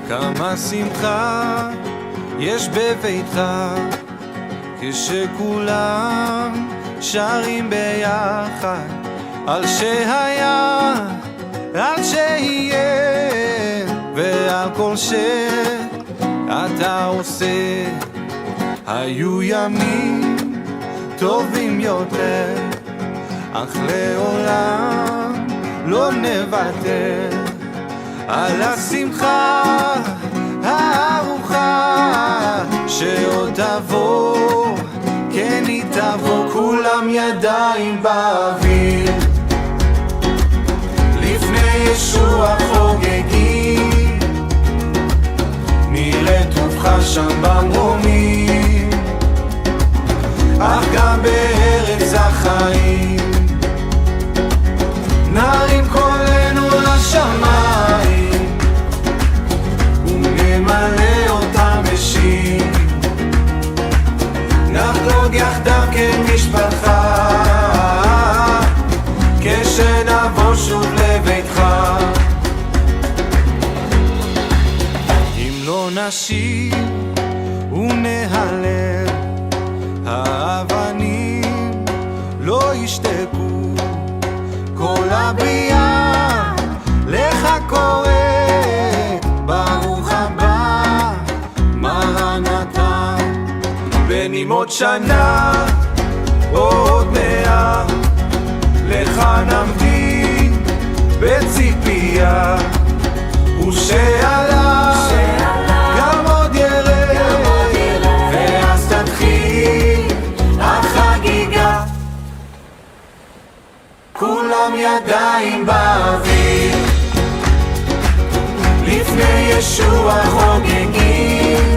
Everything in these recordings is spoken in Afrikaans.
כמה שמחה יש בביתך כשכולם שרים ביחד על שהיה, על שיהיה ועל כל שאתה עושה. היו ימים טובים יותר, אך לעולם לא נוותר על השמחה הארוחה שעוד תבוא, כן היא תבוא. כולם ידיים באוויר לפני ישוע חוגגים, נראה טובך שם במרומים, אך גם בארץ החיים נרים קולנו לשמיים ונמלא אותם בשיר, נחגוג יחדיו כמשפחה כשנבוא שוב לביתך. אם לא נשיר ונהלל, האבנים לא ישתקו, כל הבריאה לך קוראת, ברוך הבא מרנתה. בין אם עוד שנה או עוד 100, לך נמתין בציפייה, ושעלה גם עוד ירד, ואז תתחיל החגיגה. כולם ידיים באוויר לפני ישוע חוגגים,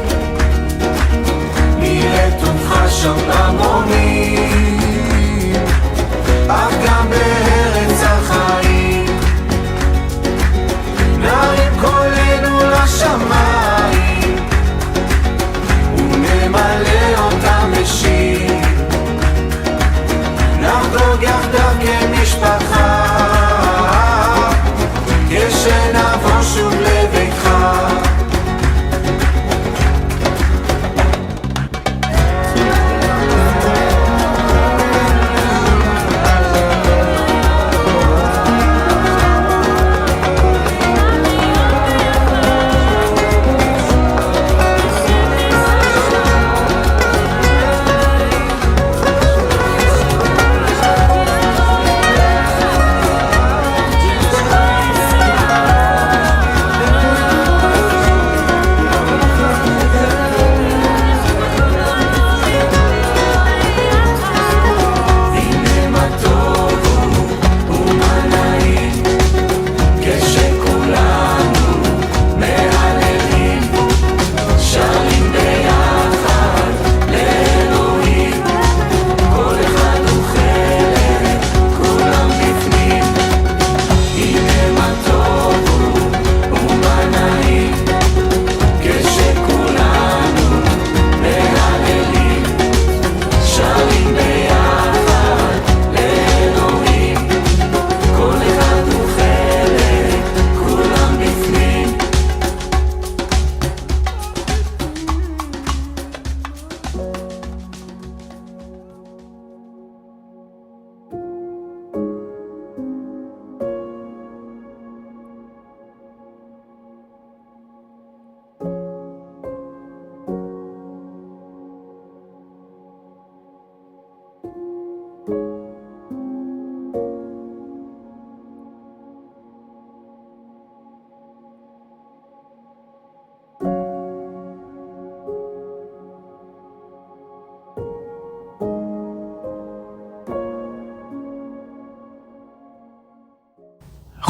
נראה טובך שם במרומים, אך גם בארץ החיים נרים קולנו לשמיים ונמלא אותם בשיר, נחגוג יחדיו כמשפחה כשנבוא שוב לביתך.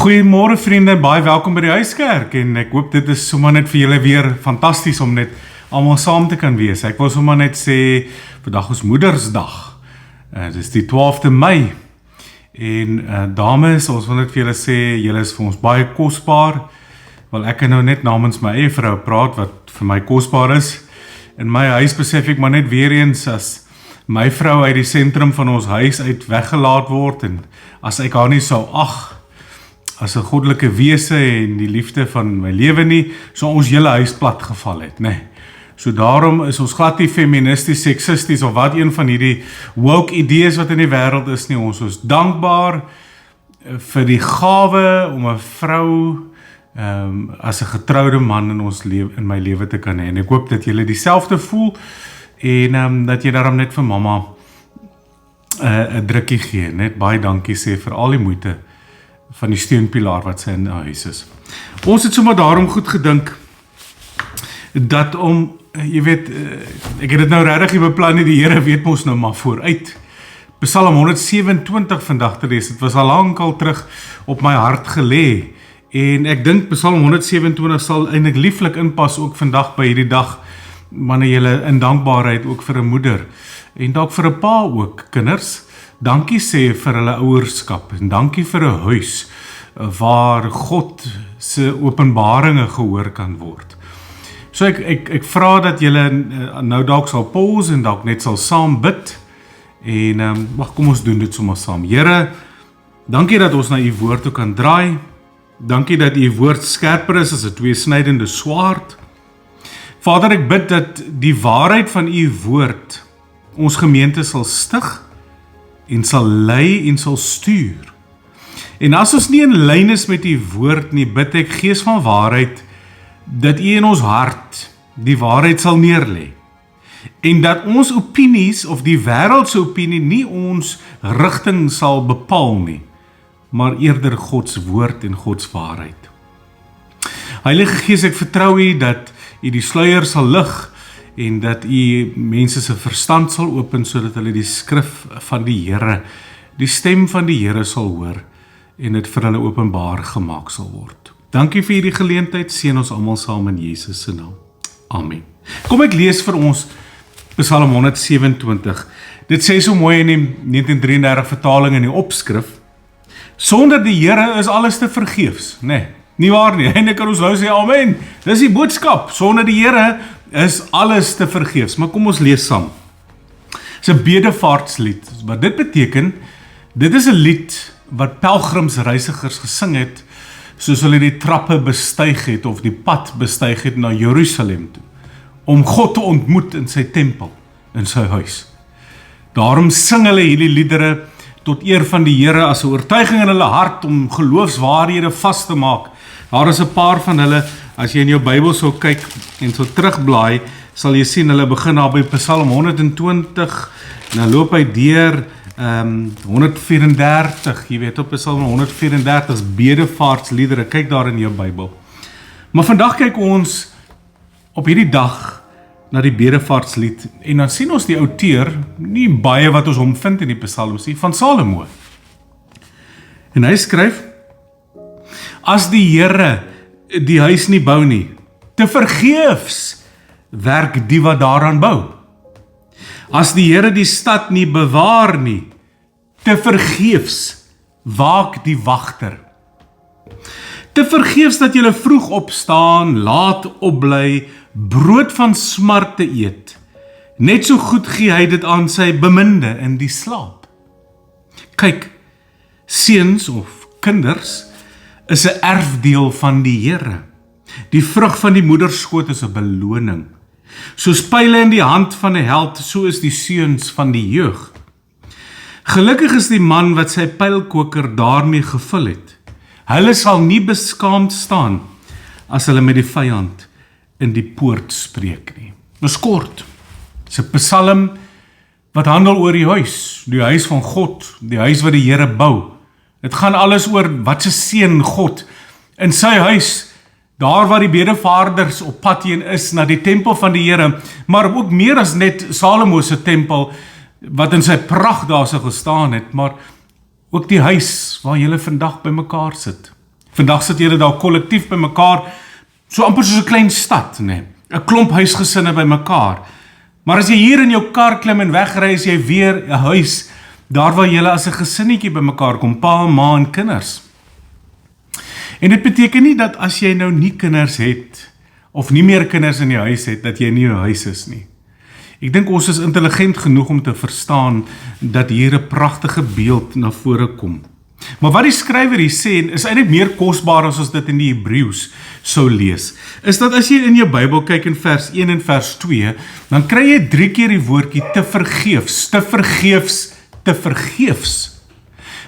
Goeiemôre vriende, baie welkom by die Huiskerk en ek hoop dit is sommer net vir julle weer fantasties om net almal saam te kan wees. Ek wil sommer net sê, vandag is Moedersdag, dit is die 12de Mei en dames, ons wil net vir julle sê, julle is vir ons baie kosbaar. Wel ek kan nou net namens my eie vrou praat wat vir my kosbaar is. In my huis besef ek maar net weer eens as my vrou uit die sentrum van ons huis uit weggelaat word en as ek haar nie sou ag as 'n goddelike wese en die liefde van my lewe nie, so ons hele huis plat geval het, nê. So daarom is ons glad nie feministisch, seksisties of wat een van hierdie woke idees wat in die wêreld is nie. Ons is dankbaar vir die gawe om 'n vrou as 'n getroude man in my lewe te kan hê. En ek hoop dat julle dieselfde voel en dat jy daarom net vir mamma 'n drukkie gee. Net baie dankie sê vir al die moeite van die steunpilaar wat sy in die huis is. Ons het sommer daarom goed gedink dat jy weet, ek het dit nou regtig nie beplan nie, die Here weet mos nou maar vooruit. Psalm 127 vandag te lees, dit was al lankal terug op my hart gelê. En ek dink Psalm 127 sal eintlik lieflik inpas ook vandag by hierdie dag, wanneer jy in dankbaarheid ook vir 'n moeder en dalk vir 'n pa ook, kinders, dankie sê vir hulle ouerskap en dankie vir 'n huis waar God se openbaringe gehoor kan word. So ek vra dat julle nou dalk sal pause en dalk net sal saam bid en kom ons doen dit sommer saam. Here, dankie dat ons na u woord toe kan draai. Dankie dat u woord skerper is as 'n tweesnydende swaard. Vader, ek bid dat die waarheid van u woord ons gemeente sal stig en sal lei en sal stuur. En as ons nie in lyn is met u woord nie, bid ek Gees van waarheid dat u in ons hart die waarheid sal neerlê. En dat ons opinies of die wêreld se opinie nie ons rigting sal bepaal nie, maar eerder Gods woord en Gods waarheid. Heilige Gees, ek vertrou u dat u die sluier sal lig en dat u mense se verstand sal open sodat hulle die skrif van die Here, die stem van die Here sal hoor en dit vir hulle openbaar gemaak sal word. Dankie vir hierdie geleentheid, seën ons almal saam in Jesus se naam. Amen. Kom ek lees vir ons Psalm 127. Dit sê so mooi in die 1933 vertaling in die opskrif: sonder die Here is alles te vergeefs, nee, nie waar nie. En ek kan ons nou sê amen. Dis die boodskap. Sonder die Here is alles te vergeefs. Maar kom ons lees saam. Dis 'n bedevaartslied. Wat dit beteken, dit is 'n lied wat pelgrimsreisigers gesing het soos hulle die trappe bestyg het of die pad bestyg het na Jerusalem toe, om God te ontmoet in sy tempel, in sy huis. Daarom sing hulle hierdie liedere tot eer van die Here as 'n oortuiging in hulle hart om geloofswaarhede vas te maak. Daar is 'n paar van hulle, as jy in jou Bybel sou kyk en sou terugblaai, sal jy sien hulle begin daar by Psalm 120 en dan loop hy deur 134, jy weet op Psalm 134 is bedevaartsliedere, kyk daar in jou Bybel. Maar vandag kyk ons op hierdie dag na die bedevaartslied en dan sien ons die outeur, nie baie wat ons hom vind in die psalms nie, van Salomo. En hy skryf: as die Here die huis nie bou nie, te vergeefs werk die wat daaraan bou. As die Here die stad nie bewaar nie, te vergeefs waak die wagter. Te vergeefs dat julle vroeg opstaan, laat opbly, brood van smart te eet. Net so goed gee hy dit aan sy beminde in die slaap. Kyk, seuns of kinders is 'n erfdeel van die Here. Die vrug van die moederskoot is 'n beloning. Soos pyle in die hand van 'n held, so is die seuns van die jeug. Gelukkig is die man wat sy pylkoker daarmee gevul het. Hulle sal nie beskaamd staan as hulle met die vyand in die poort spreek nie. Dis kort. Dis 'n psalm wat handel oor die huis van God, die huis wat die Here bou. Dit gaan alles oor wat se seën God in sy huis, daar waar die bedevaarders op pad heen is na die tempel van die Here, maar ook meer as net Salomo se tempel wat in sy pragt daar so gestaan het, maar ook die huis waar julle vandag by mekaar sit. Vandag sit julle daar kollektief by mekaar, so amper soos 'n klein stad, nee, 'n klomp huisgesinne by mekaar. Maar as jy hier in jou kar klim en wegry, is jy weer 'n huis, daar waar julle as 'n gesinnetjie by mekaar kom, pa, ma en kinders. En dit beteken nie dat as jy nou nie kinders het, of nie meer kinders in die huis het, dat jy nie in 'n huis is nie. Ek dink ons is intelligent genoeg om te verstaan dat hier 'n pragtige beeld na vore kom. Maar wat die skrywer hier sê, en is eintlik meer kosbaar as ons dit in die Hebreëus sou lees, is dat as jy in jou Bybel kyk in vers 1 en vers 2, dan kry jy 3 keer die woordjie te vergeefs, te vergeefs, te vergeefs.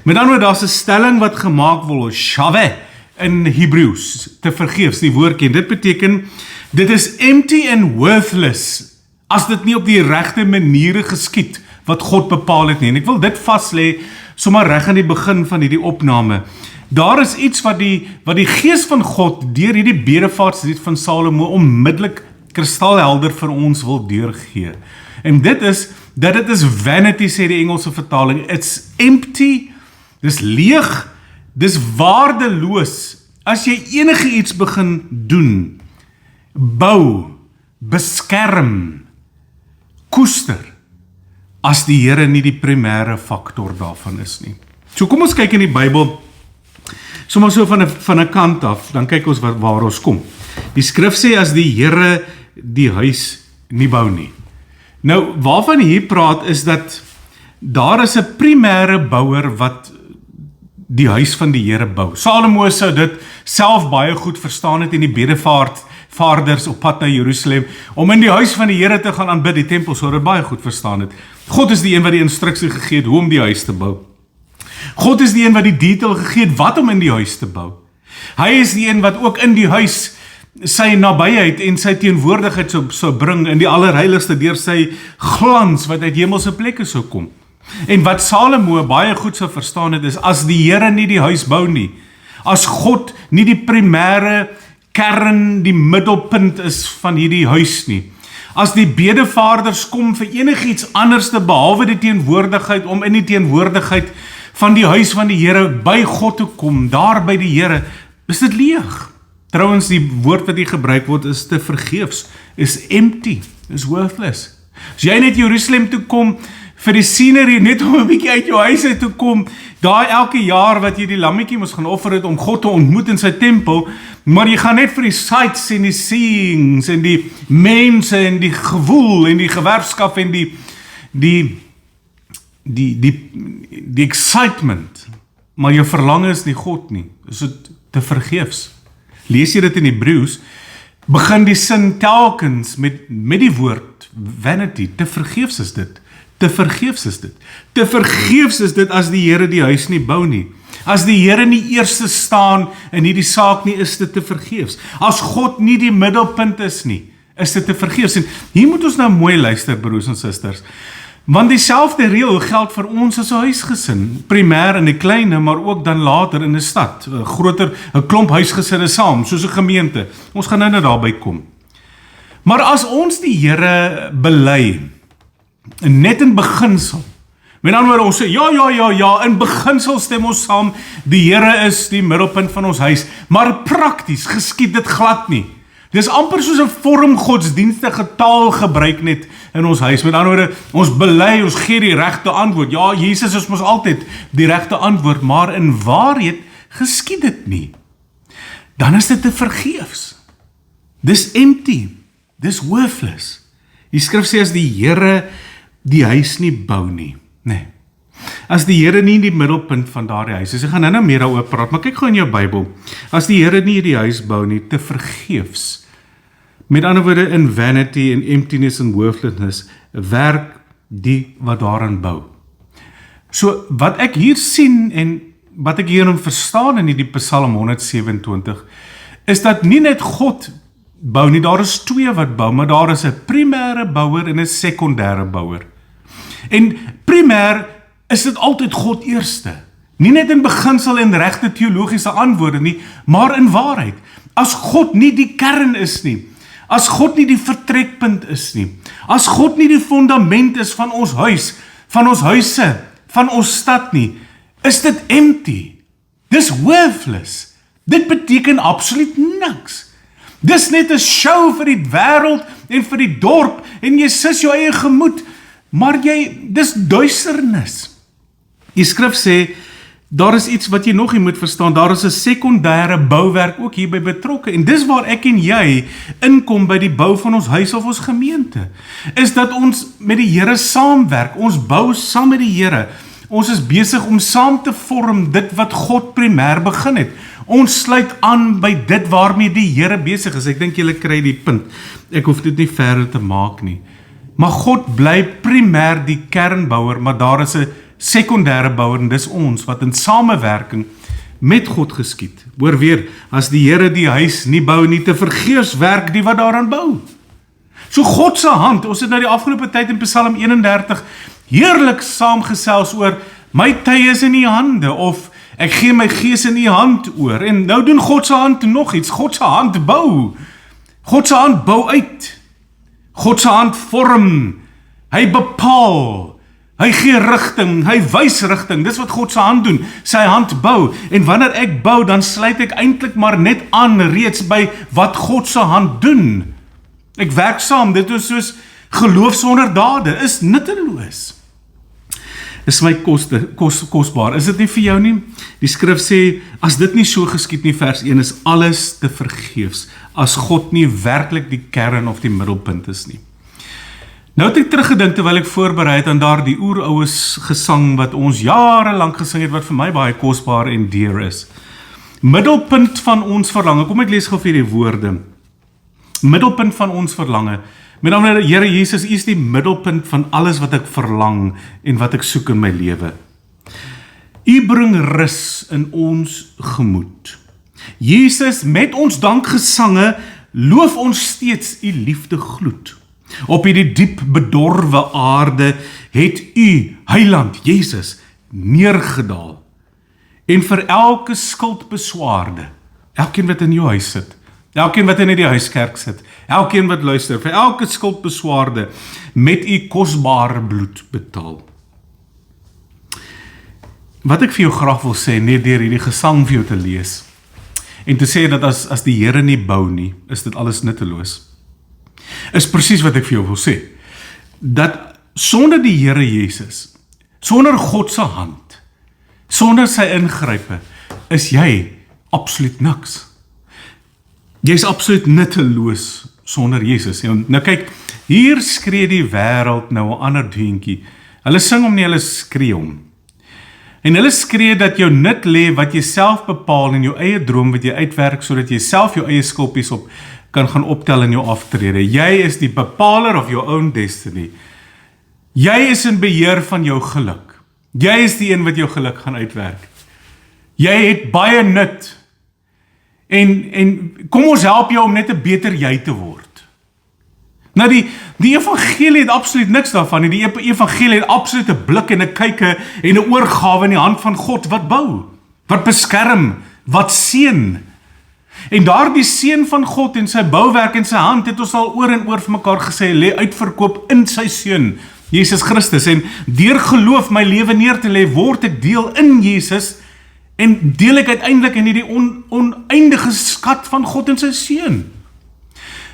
Met ander woorde, daar's 'n stelling wat gemaak word, shaveh, in Hebreëus, te vergeefs, die woordjie, en dit beteken, dit is empty and worthless, as dit nie op die regte maniere geskied, wat God bepaal het nie, en ek wil dit vaslê, sommer reg aan die begin van hierdie opname. Daar is iets wat die Gees van God deur hierdie bedevaartslied van Salomo onmiddellik kristalhelder vir ons wil deurgee. En dit is dat dit is vanity, sê die Engelse vertaling. It's empty, dis leeg, dis waardeloos. As jy enige iets begin doen, bou, beskerm, koester, as die Here nie die primêre faktor daarvan is nie. So kom ons kyk in die Bybel, sommer so van 'n kant af, dan kyk ons waar ons kom. Die skrif sê as die Here die huis nie bou nie. Nou, waarvan hier praat is dat daar is 'n primêre bouer wat die huis van die Here bou. Salomo sou dit self baie goed verstaan het in die bedevaarders op pad na Jerusalem, om in die huis van die Here te gaan aanbid, die tempel sou dit baie goed verstaan het. God is die een wat die instruksie gegee het hoe om die huis te bou. God is die een wat die detail gegee het wat om in die huis te bou. Hy is die een wat ook in die huis sy nabyheid en sy teenwoordigheid sou bring in die allerheiligste deur sy glans wat uit hemelse plekke sou kom. En wat Salomo baie goed sou verstaan het is, as die Here nie die huis bou nie, as God nie die primêre kern, die middelpunt is van hierdie huis nie, as die bedevaarders kom vir enigiets anders te behalwe die teenwoordigheid, om in die teenwoordigheid van die huis van die Here by God te kom, daar by die Here, is dit leeg. Trouwens, die woord wat hier gebruik word is te vergeefs, is empty, is worthless. As jy net Jerusalem toe kom, vir die scenery, net om 'n bietjie uit jou huis uit te kom, daai elke jaar wat jy die lammetjie moes gaan offer het om God te ontmoet in sy tempel, maar jy gaan net vir die sights en die seeings en die mense en die gewoel en die gewerfskap en die excitement, maar jou verlang is nie God nie, is dit te vergeefs. Lees jy dit in Hebreëus, begin die sin telkens met die woord vanity, te vergeefs is dit. Te vergeefs is dit. Te vergeefs is dit as die Here die huis nie bou nie. As die Here nie eerste staan in hierdie saak nie, is dit te vergeefs. As God nie die middelpunt is nie, is dit te vergeefs. En hier moet ons nou mooi luister, broers en susters. Want dieselfde reël geld vir ons as 'n huisgesin, primêr in die kleine, maar ook dan later in 'n stad, 'n klomp huisgesinne saam, soos 'n gemeente. Ons gaan nou daarby kom. Maar as ons die Here bely, net in beginsel, met ander woorde, ons sê, ja, in beginsel stem ons saam, die Here is die middelpunt van ons huis, maar prakties geskied dit glad nie. Dis amper soos 'n vorm godsdienstige taal gebruik net in ons huis. Met ander woorde, ons bely, ons gee die regte antwoord. Ja, Jesus is mos altyd die regte antwoord, maar in waarheid geskied dit nie. Dan is dit te vergeefs. Dis empty. Dis worthless. Die skrif sê as die Here die huis nie bou nie. Nee. As die Here nie die middelpunt van daardie huis is. Ek gaan nou meer daaroor praat, maar kyk gou in jou Bybel. As die Here nie die huis bou nie, te vergeefs. Met ander woorde, in vanity en emptiness en worthlessness, werk die wat daarin bou. So, wat ek hier sien en wat ek hierin verstaan in die Psalm 127, is dat nie net God bou nie, daar is twee wat bou, maar daar is 'n primêre bouer en 'n sekondêre bouer. En primêr is dit altyd God eerste. Nie net in beginsel en regte teologiese antwoorde nie, maar in waarheid. As God nie die kern is nie, as God nie die vertrekpunt is nie, as God nie die fundament is van ons huis, van ons huise, van ons stad nie, is dit empty. Dis worthless. Dit beteken absoluut niks. Dis net 'n show vir die wêreld en vir die dorp en jy sis jou eie gemoed, maar dis duisternis. Die skrif sê, daar is iets wat jy nog nie moet verstaan, daar is 'n sekondêre bouwerk ook hierby betrokke, en dis waar ek en jy inkom by die bou van ons huis of ons gemeente, is dat ons met die Here saamwerk, ons bou saam met die Here, Ons is besig om saam te vorm dit wat God primêr begin het. Ons sluit aan by dit waarmee die Here besig is. Ek dink julle kry die punt. Ek hoef dit nie verder te maak nie. Maar God bly primêr die kernbouer, maar daar is 'n sekondêre bouer en dis ons wat in samewerking met God geskied. Hoor weer, as die Here die huis nie bou nie, te vergeefs werk die wat daaraan bou. So God se hand, ons het nou die afgelope tyd in Psalm 31 heerlik saamgesels oor my tye is in u hande, of ek gee my gees in u hand oor, en nou doen God se hand nog iets, God se hand bou, God se hand bou uit, God se hand vorm, hy bepaal, hy gee rigting, hy wys rigting, dis wat God se hand doen, sy hand bou, en wanneer ek bou, dan sluit ek eintlik maar net aan reeds by wat God se hand doen. Ek werk saam, dit is soos geloof sonder dade, is nutteloos. Is my kosbaar, is dit nie vir jou nie? Die skrif sê, as dit nie so geskied nie, vers 1, is alles te vergeefs, as God nie werklik die kern of die middelpunt is nie. Nou het ek teruggedink terwyl ek voorberei het aan daardie oeroues gesang wat ons jare lank gesing het, wat vir my baie kosbaar en dear is. Middelpunt van ons verlange, kom ek lees gou vir die woorde. Middelpunt van ons verlange. Met ander woorde, Here Jesus, U is die middelpunt van alles wat ek verlang en wat ek soek in my lewe. U bring rus in ons gemoed. Jesus, met ons dankgesange loof ons steeds U liefde gloed. Op hierdie diep bedorwe aarde het U, Heiland Jesus, neergedaal. En vir elke skuldbeswaarde, elkeen wat in jou huis sit, elkeen wat in die huiskerk sit, elkeen wat luister, vir elke skuldbeswaarde met u kosbare bloed betaal. Wat ek vir jou graag wil sê, net deur hierdie gesang vir jou te lees, en te sê dat as die Here nie bou nie, is dit alles nutteloos, is presies wat ek vir jou wil sê, dat sonder die Here Jesus, sonder God se hand, sonder sy ingrype, is jy absoluut niks. Jy is absoluut nutteloos sonder Jesus. Nou kyk, hier skree die wêreld nou 'n ander deuntjie. Hulle sing hom nie, hulle skree hom. En hulle skree dat jou nut lê wat jy self bepaal en jou eie droom wat jy uitwerk, sodat jy self jou eie skulpies op kan gaan optel in jou aftrede. Jy is die bepaler of your own destiny. Jy is in beheer van jou geluk. Jy is die een wat jou geluk gaan uitwerk. Jy het baie nut. En kom ons help jou om net 'n beter jy te word. Nou die evangelie het absoluut niks daarvan nie. Die evangelie het absoluut 'n blik en 'n kyke en 'n oorgawe in die hand van God wat bou, wat beskerm, wat seën. En daardie seën van God en sy bouwerk en sy hand het ons al oor en oor vir mekaar gesê, lê uitverkoop in sy seun, Jesus Christus. En deur geloof my lewe neer te lê, word ek deel in Jesus en deel ek uiteindelik in hierdie oneindige skat van God en sy seun.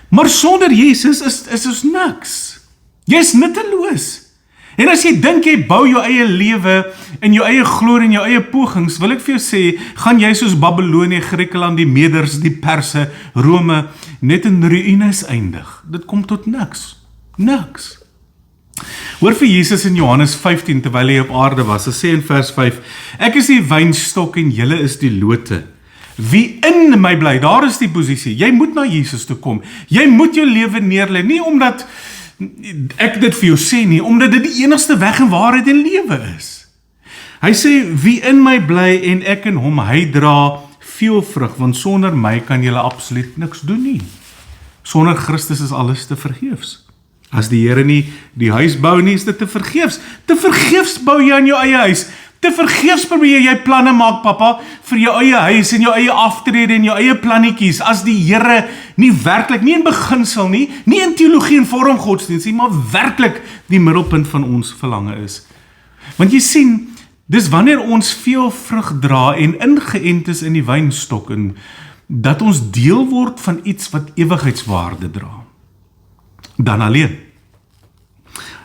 Maar sonder Jesus is ons niks. Jy is nutteloos. En as jy dink jy bou jou eie lewe in jou eie glorie en jou eie pogings, wil ek vir jou sê, gaan jy soos Babylonië, Griekeland, die Meders, die Perse, Rome, net in ruïnes eindig. Dit kom tot niks. Niks. Hoor vir Jesus in Johannes 15, terwyl hy op aarde was, hy sê in vers 5, ek is die wynstok en julle is die lote. Wie in my bly, daar is die posisie, jy moet na Jesus toe kom, jy moet jou lewe neerlê, nie omdat ek dit vir jou sê nie, omdat dit die enigste weg en waarheid en lewe is. Hy sê, wie in my bly en ek in hom, hy dra veel vrug, want sonder my kan julle absoluut niks doen nie. Sonder Christus is alles te vergeefs. As die Here nie die huis bou nie, is dit te vergeefs. Te vergeefs bou jy aan jou eie huis. Te vergeefs probeer jy planne maak, papa, vir jou eie huis en jou eie aftrede en jou eie plannetjies. As die Here nie werklik, nie in beginsel nie, nie in teologie en vorm godsdienst nie, maar werklik die middelpunt van ons verlange is. Want jy sien, dis wanneer ons veel vrug dra en ingeënt is in die wynstok en dat ons deel word van iets wat ewigheidswaarde dra. Dan alleen.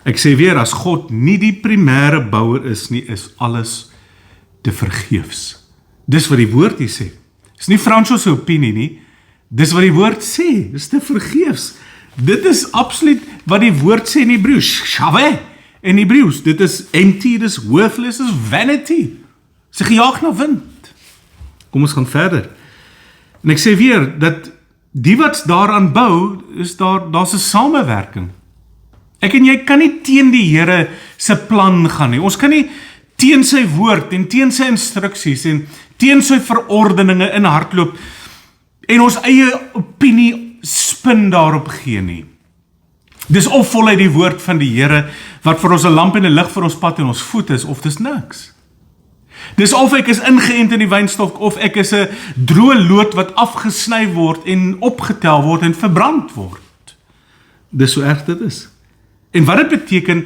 Ek sê weer, as God nie die primêre bouer is nie, is alles te vergeefs. Dis wat die woord hier sê. Dis nie Franso se opinie nie, dis wat die woord sê, dis te vergeefs. Dit is absoluut wat die woord sê in Hebreëus, shave, En Hebreëus, dit is empty, dit is worthless, dit is vanity. Sy gejaag na wind. Kom ons gaan verder. En ek sê weer, dat die wat daaraan bou, is daar's 'n samewerking. Ek en jy kan nie teen die Here se plan gaan nie. Ons kan nie teen sy woord en teen sy instruksies en teen sy verordeninge in hardloop en ons eie opinie spin daarop gee nie. Dis of voluit die woord van die Here wat vir ons 'n lamp en 'n lig vir ons pad en ons voet is, of dis niks. Dis of ek is ingeënt in die wynstok, of ek is 'n droë lood wat afgesny word en opgetel word en verbrand word. Dis so erg dit is. En wat dit beteken,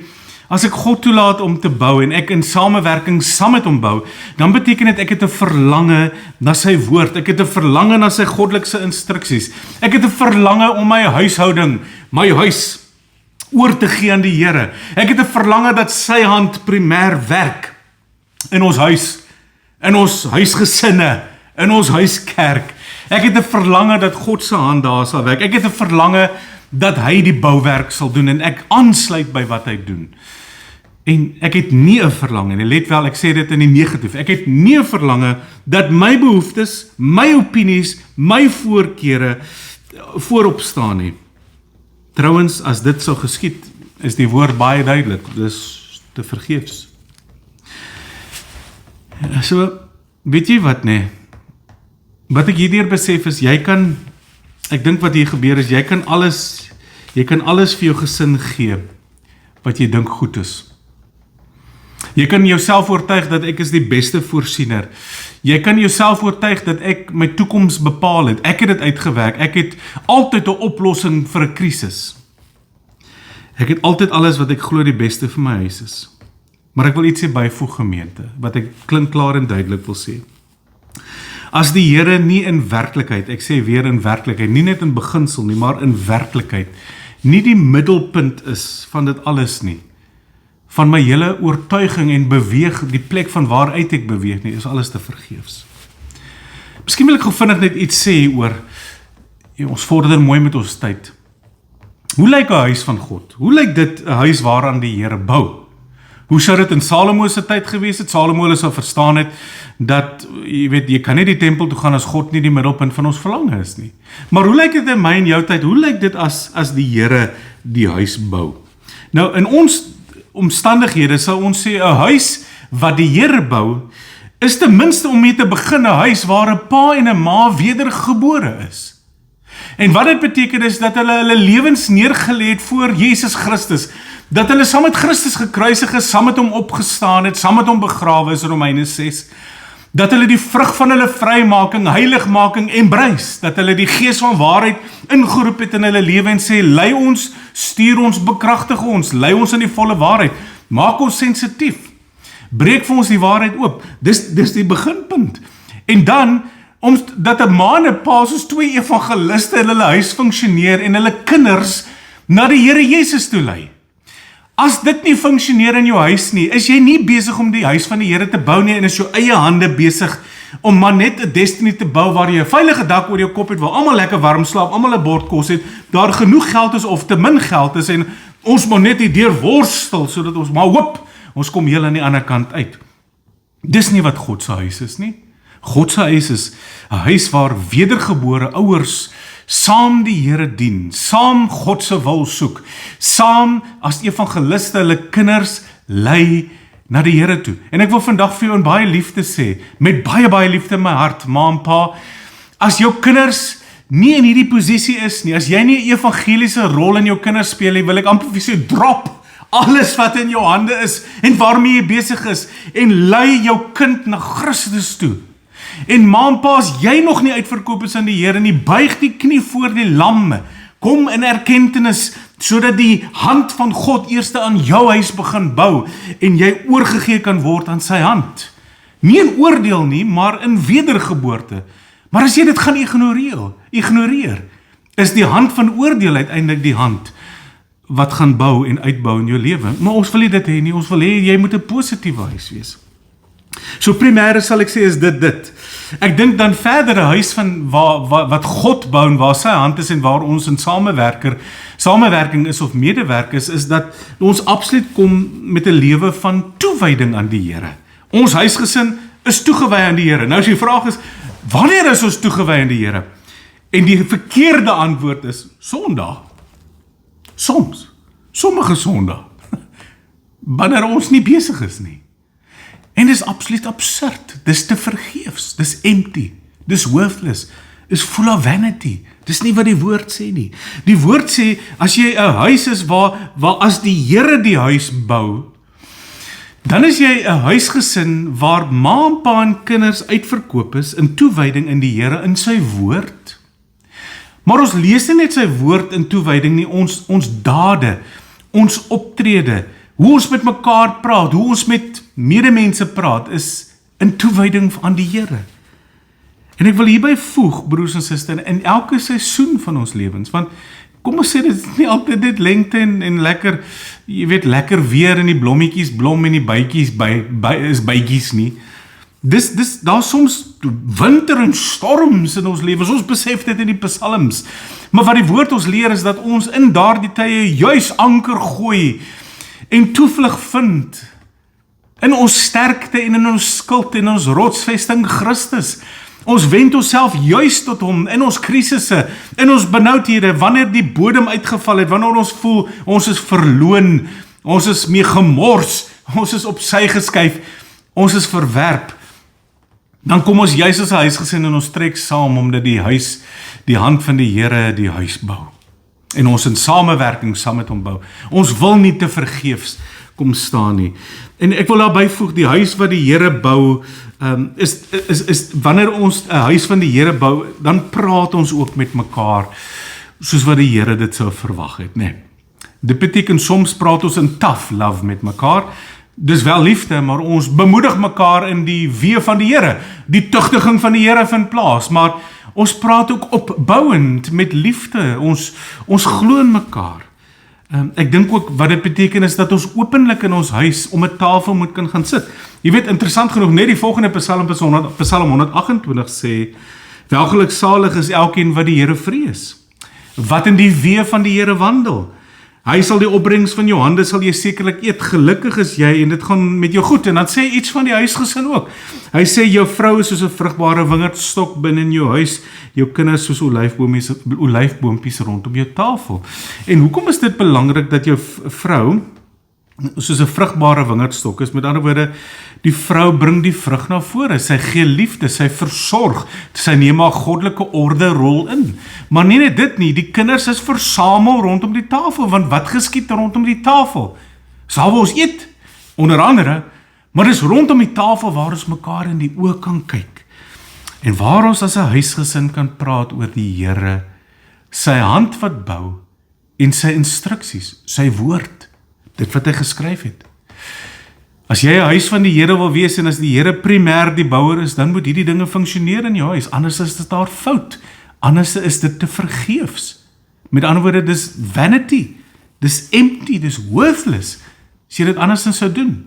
as ek God toelaat om te bou en ek in samewerking saam met hom bou, dan beteken dit ek het 'n verlange na sy woord, ek het 'n verlange na sy goddelike instruksies, ek het 'n verlange om my huishouding, my huis, oor te gee aan die Here. Ek het 'n verlange dat sy hand primêr werk in ons huis, in ons huisgesinne, in ons huiskerk. Ek het 'n verlange dat God se hand daar sal werk. Ek het 'n verlange dat hy die bouwerk sal doen en ek aansluit by wat hy doen. En ek het nie 'n verlange nie, let wel, ek sê dit in die negatief, ek het nie 'n verlange dat my behoeftes, my opinies, my voorkeure voorop staan nie. Trouwens, as dit sou geskied, is die woord baie duidelik, dis te vergeefs. So, weet jy wat nee, wat ek hierdeur besef is, ek dink wat hier gebeur is, jy kan alles vir jou gesin gee, wat jy dink goed is. Jy kan jouself oortuig dat ek is die beste voorsiener. Jy kan jouself oortuig dat ek my toekoms bepaal het. Ek het dit uitgewerk. Ek het altyd 'n oplossing vir 'n krisis. Ek het altyd alles wat ek glo die beste vir my huis is. Maar ek wil ietsie byvoeg, gemeente, wat ek klinkklaar en duidelik wil sê. As die Here nie in werklikheid, ek sê weer in werklikheid, nie net in beginsel nie, maar in werklikheid, nie die middelpunt is van dit alles nie, van my hele oortuiging en beweeg, die plek van waaruit ek beweeg nie, is alles te vergeefs. Miskien wil ek gou vinnig net iets sê oor, ons vorder mooi met ons tyd. Hoe lyk 'n huis van God? Hoe lyk dit 'n huis waaraan die Here bou? Hoe sou dit in Salomo se tyd gewees het? Salomo sou verstaan het, dat, jy kan nie die tempel toe gaan as God nie die middelpunt van ons verlange is nie. Maar hoe lyk dit in my en jou tyd? Hoe lyk dit as die Here die huis bou? Nou, in ons omstandighede sal ons sê, 'n huis wat die Here bou, is ten minste om mee te begin 'n huis waar 'n pa en 'n ma wedergebore is. En wat dit beteken is dat hulle lewens neergelê het voor Jesus Christus, dat hulle saam met Christus gekruisig is, saam met hom opgestaan het, saam met hom begrawe is, Romeine 6, dat hulle die vrug van hulle vrymaking, heiligmaking embrace, dat hulle die gees van waarheid ingeroep het in hulle lewe en sê, lei ons, stuur ons, bekragtig ons, lei ons in die volle waarheid, maak ons sensitief, breek vir ons die waarheid oop, dis die beginpunt. En dan, dat 'n ma en 'n pa soos twee evangeliste in hulle huis funksioneer en hulle kinders na die Here Jesus toe lei. As dit nie funksioneer in jou huis nie, is jy nie besig om die huis van die Here te bou nie en is jou eie hande besig om maar net 'n destiny te bou waar jy 'n veilige dak oor jou kop het, waar almal lekker warm slaap, almal 'n bord kos het, daar genoeg geld is of te min geld is en ons moet net hierdeur worstel sodat ons maar hoop, ons kom heel aan die ander kant uit. Dis nie wat God se huis is nie. God se huis is 'n huis waar wedergebore ouers saam die Here dien, saam God se wil soek, saam as evangeliste hulle kinders lei na die Here toe. En ek wil vandag vir jou in baie liefde sê, met baie liefde in my hart, ma en pa, as jou kinders nie in hierdie posisie is nie, as jy nie 'n evangeliese rol in jou kinders speel nie, wil ek amper vir jou drop alles wat in jou hande is en waarmee jy besig is en lei jou kind na Christus toe. En ma en pa, as jy nog nie uitverkoop is aan die Here nie, buig die knie voor die lam, kom in erkentenis, sodat die hand van God eerste aan jou huis begin bou, en jy oorgegee kan word aan sy hand. Nie in oordeel nie, maar in wedergeboorte. Maar as jy dit gaan ignoreer, is die hand van oordeel uiteindelik die hand, wat gaan bou en uitbou in jou lewe. Maar ons wil nie dit hê nie, ons wil hê, jy moet 'n positiewe huis wees. So primêre sal ek sê is dit. Ek dink dan verder 'n huis van wat God bou en waar sy hand is en waar ons in samewerker samewerking is of medewerk is dat ons absoluut kom met 'n lewe van toewyding aan die Here. Ons huisgesin is toegewy aan die Here. Nou as die vraag is, wanneer is ons toegewy aan die Here? En die verkeerde antwoord is Sondag. Soms. Sommige Sondag. Wanneer ons nie besig is nie. En dis absoluut absurd. Dis te vergeefs. Dis empty. Dis worthless. Is full of vanity. Dis nie wat die woord sê nie. Die woord sê, as jy 'n huis is waar as die Here die huis bou, dan is jy 'n huisgesin waar ma en pa en kinders uitverkoop is in toewyding in die Here in sy woord. Maar ons lees nie net sy woord in toewyding nie, ons dade, ons optrede, hoe ons met mekaar praat, hoe ons met medemense praat, is in toewyding aan die Here. En ek wil hierby voeg, broers en susters, in elke seisoen van ons lewens, want kom ons sê, dit is nie altyd dit lengte en lekker, jy weet, lekker weer en die blommetjies blom en die bytjies is bytjies nie. Daar soms winter en storms in ons lewens, ons besef dit in die psalms, maar wat die woord ons leer is dat ons in daardie tye juis anker gooi en toevlug vind in ons sterkte en in ons skuld en ons rotsvesting Christus. Ons wend onsself juis tot hom in ons krisisse, in ons benoudhede, wanneer die bodem uitgeval het, wanneer ons voel, ons is verloon, ons is mee gemors, ons is op sy geskuif, ons is verwerp, dan kom ons juis as 'n huisgesin en ons trek saam, omdat die hand van die Here die huis bou, en ons in samewerking saam met hom bou. Ons wil nie te vergeefs kom staan nie. En ek wil daarby voeg, die huis wat die Here bou, is wanneer ons 'n huis van die Here bou, dan praat ons ook met mekaar, soos wat die Here dit sou verwag het, nee. Dit beteken soms praat ons in tough love met mekaar, dis wel liefde, maar ons bemoedig mekaar in die weë van die Here, die tugtiging van die Here vind plaas, maar ons praat ook opbouend met liefde, ons glo in mekaar. Ek dink ook wat dit beteken is dat ons openlik in ons huis om 'n tafel moet kan gaan sit. Jy weet, interessant genoeg, net die volgende Psalm 128 sê, welgeluksalig is elkeen wat die Here vrees, wat in die weë van die Here wandel. Hy sal die opbrengs van jou hande sal jy sekerlik eet, gelukkig is jy en dit gaan met jou goed. En dan sê iets van die huisgesin ook. Hy sê jou vrou is soos 'n vrugbare wingerdstok binne in jou huis, jou kinders soos olyfboompies rondom jou tafel. En hoekom is dit belangrik dat jou vrou soos 'n vrugbare wingerdstok is? Met ander woorde, die vrou bring die vrug na vore, sy gee liefde, sy versorg, sy neem haar goddelike orde rol in. Maar nie net dit nie, die kinders is versamel rondom die tafel, want wat geskied rondom die tafel? Sal ons eet, onder andere, maar dis rondom die tafel waar ons mekaar in die oë kan kyk, en waar ons as 'n huisgesin kan praat oor die Here, sy hand wat bou, en sy instruksies, sy woord, dit wat hy geskryf het. As jy 'n huis van die Here wil wees, en as die Here primêr die bouer is, dan moet hierdie dinge funksioneer in jou huis, anders is dit daar fout, anders is dit te vergeefs. Met ander woorde, dis vanity, dis empty, dis worthless, as jy dit andersins sou doen.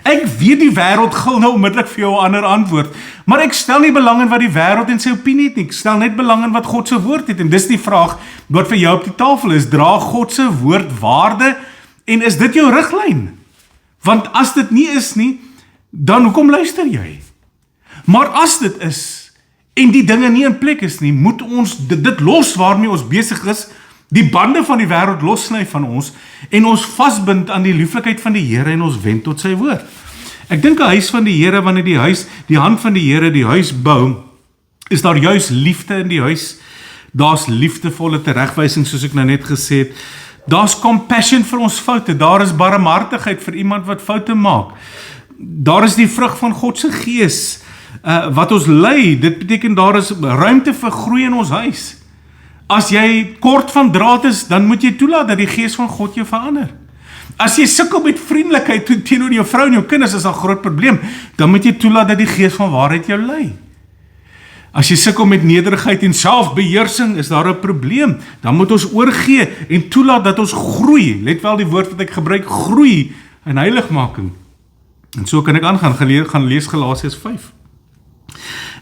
Ek weet die wêreld gil nou onmiddellik vir jou 'n ander antwoord, maar ek stel nie belang in wat die wêreld en sy opinie het nie, ek stel net belang in wat God se woord het, en dis die vraag wat vir jou op die tafel is, dra God se woord waarde, en is dit jou riglyn? Want as dit nie is nie, dan hoekom luister jy? Maar as dit is, en die dinge nie in plek is nie, moet ons dit los waarmee ons besig is, die bande van die wêreld lossny van ons, en ons vasbind aan die lieflikheid van die Here, en ons wend tot sy woord. Ek dink 'n huis van die Here, wanneer die hand van die Here die huis bou, is daar juis liefde in die huis, daar's liefdevolle teregwysing, soos ek nou net gesê het, daar's compassion vir ons foute, daar is barmhartigheid vir iemand wat foute maak, daar is die vrug van God se gees, wat ons lei, dit beteken daar is ruimte vir groei in ons huis. As jy kort van draad is, dan moet jy toelaat dat die gees van God jou verander. As jy sukkel met vriendelikheid teenoor jou vrou en jou kinders, is 'n groot probleem, dan moet jy toelaat dat die gees van waarheid jou lei. As jy sukkel met nederigheid en selfbeheersing, is daar 'n probleem, dan moet ons oorgee en toelaat dat ons groei, let wel die woord wat ek gebruik, groei in heiligmaking. En so kan ek aangaan, gaan lees Galasiërs 5.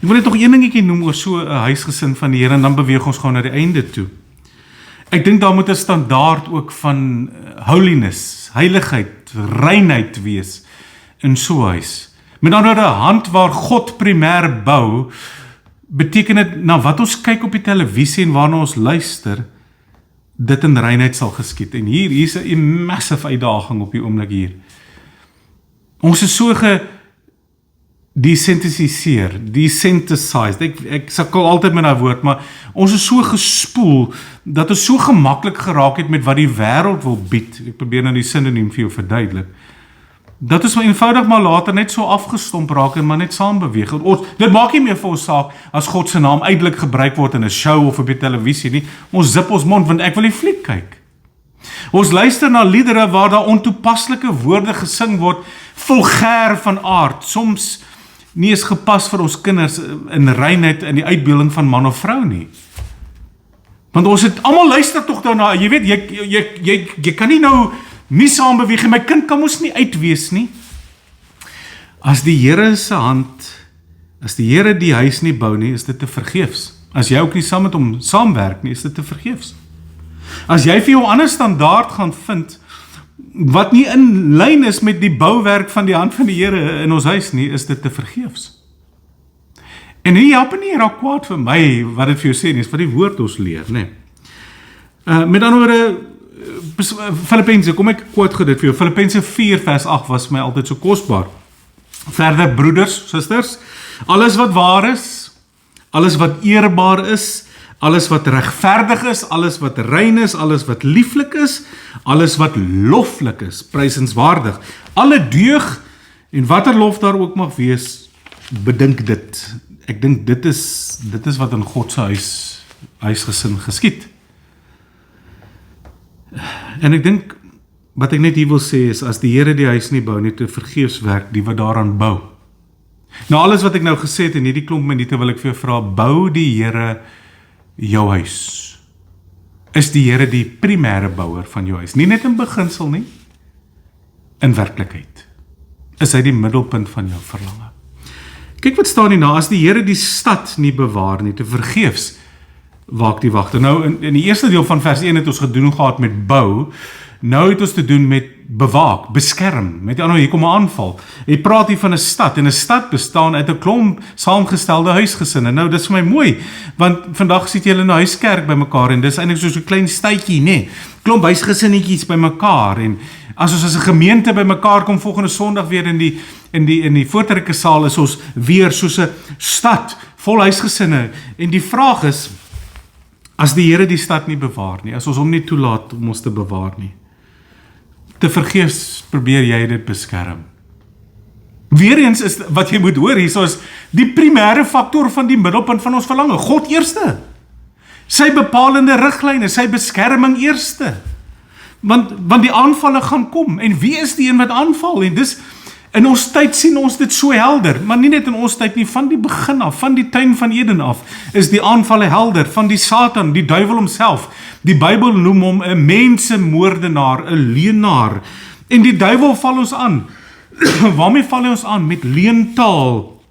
Ek wil net nog een dingetjie noem oor so 'n huisgesin van die Here, en dan beweeg ons gou na die einde toe. Ek dink daar moet 'n standaard ook van holiness, heiligheid, reinheid wees in so 'n huis. Met ander woorde, 'n hand waar God primêr bou, beteken dit na wat ons kyk op die televisie en waarna ons luister, dit in reinheid sal geskied. En hier's 'n massive uitdaging op die oomblik hier. Ons is so desensitized. Ek sukkel altyd met daai woord, maar ons is so gespoel dat ons so gemaklik geraak het met wat die wêreld wil bied. Ek probeer nou die sinoniem vir jou verduidelik. Dat ons maar eenvoudig maar later net so afgestomp raak en maar net saam beweeg. Dit maak nie meer vir ons saak as God se naam uiteindelik gebruik word in 'n show of op die televisie nie. Ons zip ons mond want ek wil die fliek kyk. Ons luister na liedere waar daar ontoepaslike woorde gesing word, vulgêr van aard, soms nie eens gepas vir ons kinders in reinheid in die uitbeelding van man of vrou nie. Want ons het almal luister tog daarna, jy weet, jy kan nie nou nie saam beweeg nie, my kind kan mos nie uitwees nie. As die Here se hand, as die Here die huis nie bou nie, is dit te vergeefs. As jy ook nie saam met hom saamwerk nie, is dit te vergeefs. As jy vir jou 'n ander standaard gaan vind, wat nie in lyn is met die bouwerk van die hand van die Here in ons huis nie, is dit te vergeefs. En hier help nie raak kwaad vir my, wat dit vir jou sê nie, is wat die woord ons leer, nee. Met ander woorde, Filippense, kom ek quote gou dit vir jou, Filippense 4 vers 8 was my altyd so kosbaar. Verder broeders, susters, alles wat waar is, alles wat eerbaar is, alles wat regverdig is, alles wat rein is, alles wat lieflik is, alles wat loflik is, prysenswaardig, alle deug en watter lof daar ook mag wees, bedink dit. Ek dink dit is wat in God se huisgesin geskied. En ek dink, wat ek net hier wil sê is, as die Here die huis nie bou nie, te vergeefs werk die wat daaraan bou. Nou alles wat ek nou gesê het in hierdie klomp minute wil ek vir jou vra, bou die Here jou huis? Is die Here die primêre bouer van jou huis? Nie net in beginsel nie, in werklikheid. Is hy die middelpunt van jou verlange? Kyk wat staan hierna, as die Here die stad nie bewaar nie, te vergeefs waak die wagter. Nou in die eerste deel van vers 1 het ons gedoen gehad met bou, nou het ons te doen met bewaak, beskerm, met ander hier kom 'n aanval. Hy praat hier van 'n stad, en 'n stad bestaan uit 'n klomp saamgestelde huisgesinne. Nou dis vir my mooi, want vandag sit julle in 'n huiskerk by mekaar, en dis eintlik soos 'n klein stuitjie, nê? Klomp huisgesinnetjies by mekaar, en as ons as 'n gemeente by mekaar kom volgende Sondag weer in die voortrekke saal, is ons weer soos 'n stad vol huisgesinne. En die vraag is, as die Here die stad nie bewaar nie, as ons hom nie toelaat om ons te bewaar nie, te vergeefs probeer jy dit beskerm. Weereens is wat jy moet hoor hierso is die primêre faktor van die middelpunt van ons verlange, God eerste. Sy bepalende riglyne, sy beskerming eerste. Want die aanvalle gaan kom, en wie is die een wat aanval? En dis, in ons tyd sien ons dit so helder, maar nie net in ons tyd nie, van die begin af, van die tuin van Eden af, is die aanvalle helder, van die Satan, die duiwel homself. Die Bybel noem hom 'n mensemoordenaar, 'n leienaar, en die duiwel val ons aan. Waarmee val hy ons aan? Met leentaal.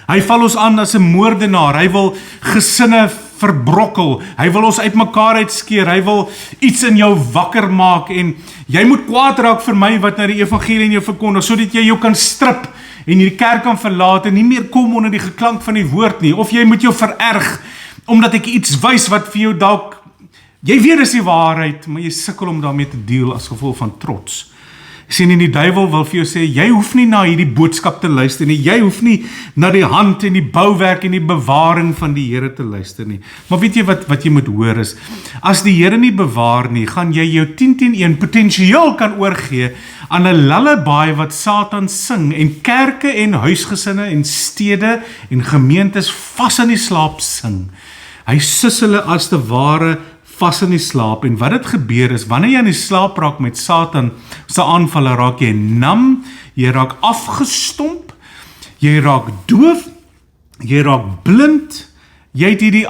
Hy val ons aan as 'n moordenaar, hy wil gesinne verbrokkel, hy wil ons uitmekaar uitskeer, hy wil iets in jou wakker maak, en jy moet kwaad raak vir my wat na die evangelie in jou verkondig, sodat jy jou kan strip, en die kerk kan verlaat, en nie meer kom onder die geklank van die woord nie, of jy moet jou vererg, omdat ek iets wys wat vir jou dalk, jy weet is die waarheid, maar jy sukkel om daarmee te deel as gevolg van trots. Sien, en die duiwel wil vir jou sê, jy hoef nie na hierdie boodskap te luister nie, jy hoef nie na die hand en die bouwerk en die bewaring van die Here te luister nie. Maar weet jy wat jy moet hoor is, as die Here nie bewaar nie, gaan jy jou 10-10-1 potensiaal kan oorgee aan 'n lullaby wat Satan sing, en kerke en huisgesinne en stede en gemeentes vas in die slaap sing. Hy sus hulle as te ware vas in die slaap, en wat dit gebeur is, wanneer jy in die slaap raak met Satan se aanvalle, raak jy nam, jy raak afgestomp, jy raak doof, jy raak blind, jy het hierdie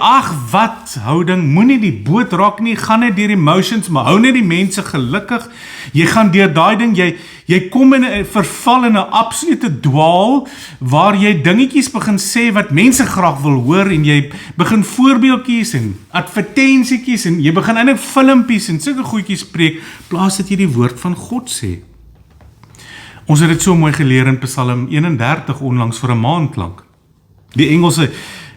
wat houding, moenie die boot raak nie, gaan net deur die emotions, maar hou net die mense gelukkig, jy gaan deur daai ding, Jy kom in 'n verval in 'n absolute dwaal, waar jy dingetjies begin sê wat mense graag wil hoor, en jy begin voorbeeldjies en advertensiekies, en jy begin eintlik filmpies en sulke goedjies preek, plaas dat jy die woord van God sê. Ons het dit so mooi geleer in Psalm 31 onlangs vir 'n maand lank. Die Engelse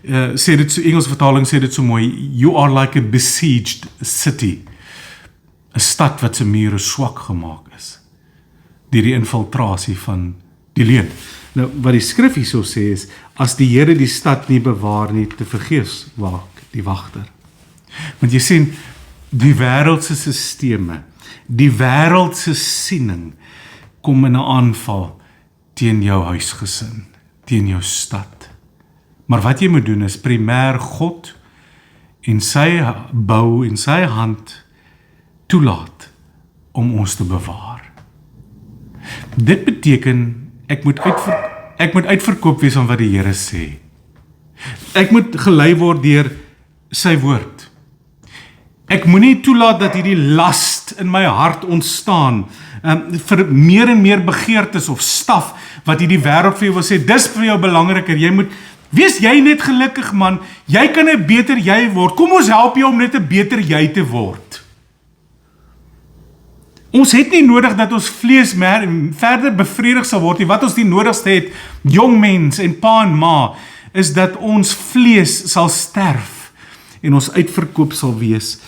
Engelse vertaling sê dit so mooi, you are like a besieged city. 'n Stad wat se mure swak gemaak is deur die infiltrasie van die leuen. Nou, wat die skrif hierso sê is, as die Here die stad nie bewaar nie, te vergeefs waak die wagter. Want jy sien, die wêreldse sisteme, die wêreldse siening, kom in 'n aanval teen jou huisgesin, teen jou stad. Maar wat jy moet doen is primêr God en sy bou en sy hand toelaat om ons te bewaar. Dit beteken ek moet uitverkoop wees aan wat die Here sê. Ek moet gelei word deur sy woord. Ek moenie toelaat dat hierdie last in my hart ontstaan vir meer en meer begeertes of staf wat hierdie wêreld vir jou wil sê, dis vir jou belangriker. Jy moet wees jy net gelukkig man, jy kan 'n beter jy word. Kom ons help jou om net 'n beter jy te word. Ons het nie nodig dat ons vlees verder bevredig sal word nie. Wat ons die nodigste het, jong mens en pa en ma, is dat ons vlees sal sterf en ons uitverkoop sal wees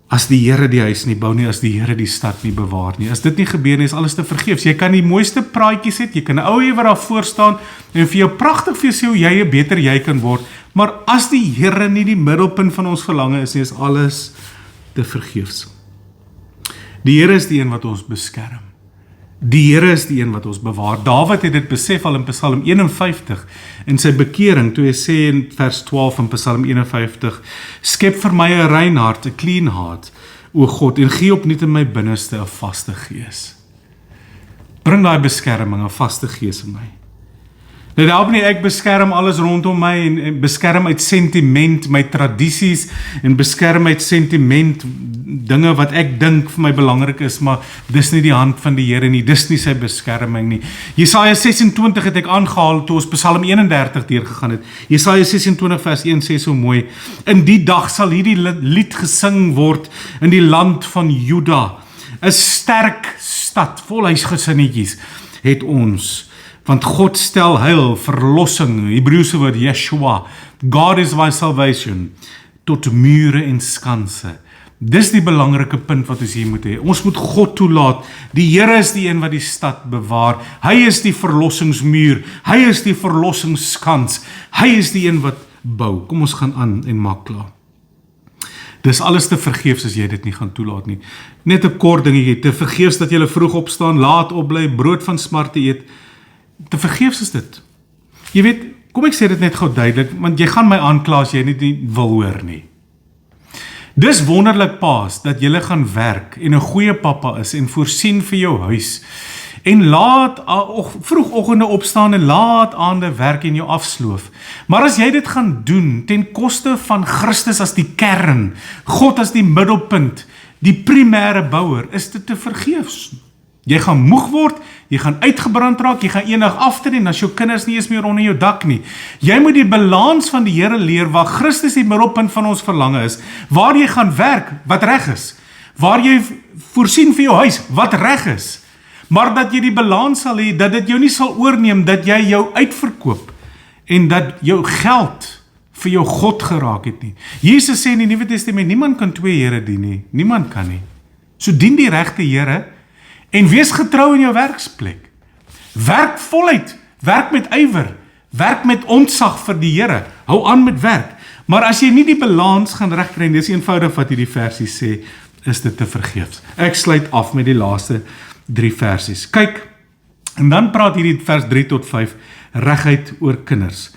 as die Here die huis nie bou nie, as die Here die stad nie bewaar nie. As dit nie gebeur nie, is alles te vergeefs. Jy kan die mooiste praatjies hê, jy kan 'n ou hê wat daar voor staan en vir jou pragtig vir jou sê hoe jy 'n beter jy kan word, maar as die Here nie die middelpunt van ons verlange is nie, is alles te vergeefs. Die Here is die een wat ons beskerm. Die Here is die een wat ons bewaar. Dawid het dit besef al in Psalm 51, in sy bekering, toe hy sê in vers 12 van Psalm 51, skep vir my 'n rein hart, 'n clean heart, o God, en gee opnuut in my binneste 'n vaste gees. Bring daai beskerming, 'n vaste gees in my. Dit help nie, ek beskerm alles rondom my en beskerm uit sentiment, my tradisies, en beskerm uit sentiment, dinge wat ek dink vir my belangrik is, maar dis nie die hand van die Here nie, dis nie sy beskerming nie. Jesaja 26 het ek aangehaal toe ons Psalm 31 deurgegaan het. Jesaja 26 vers 1 sê so mooi, in die dag sal hierdie lied gesing word in die land van Juda. 'n Sterk stad, vol huisgesinnetjies het ons, want God stel heil, verlossing, Hebreëse woord Yeshua, God is my salvation, tot mure en skanse. Dis die belangrike punt wat ons hier moet hê. Ons moet God toelaat. Die Here is die een wat die stad bewaar. Hy is die verlossingsmuur. Hy is die verlossingsskans. Hy is die een wat bou. Kom ons gaan aan en maak klaar. Dis alles te vergeefs as jy dit nie gaan toelaat nie. Net 'n kort dingetjie, te vergeefs dat jy vroeg opstaan, laat opbly, brood van smarte eet. Te vergeefs is dit. Jy weet, kom ek sê dit net gou duidelik, want jy gaan my aankla as jy dit nie wil hoor nie. Dis wonderlik paas, dat jy gaan werk en 'n goeie pappa is en voorsien vir jou huis. En laat vroegoggende opstaan en laat aande werk en jou afsloof. Maar as jy dit gaan doen ten koste van Christus as die kern, God as die middelpunt, die primêre bouer, is dit te vergeefs. Jy gaan moeg word, jy gaan uitgebrand raak, jy gaan eendag aftree en as jou kinders nie eens meer onder jou dak nie. Jy moet die balans van die Here leer waar Christus die middelpunt van ons verlange is, waar jy gaan werk, wat reg is, waar jy voorsien vir jou huis, wat reg is, maar dat jy die balans sal hê, dat dit jou nie sal oorneem, dat jy jou uitverkoop en dat jou geld vir jou God geraak het nie. Jesus sê in die Nuwe Testament, niemand kan twee Here dien nie, niemand kan nie. So dien die regte Here, en wees getrou in jou werksplek. Werk voluit, werk met ywer, werk met ontzag vir die Here. Hou aan met werk. Maar as jy nie die balans gaan regkry, dis eenvoudig wat hierdie versie sê, is dit te vergeefs. Ek sluit af met die laaste 3 versies. Kyk, en dan praat hierdie vers 3 tot 5 reguit oor kinders.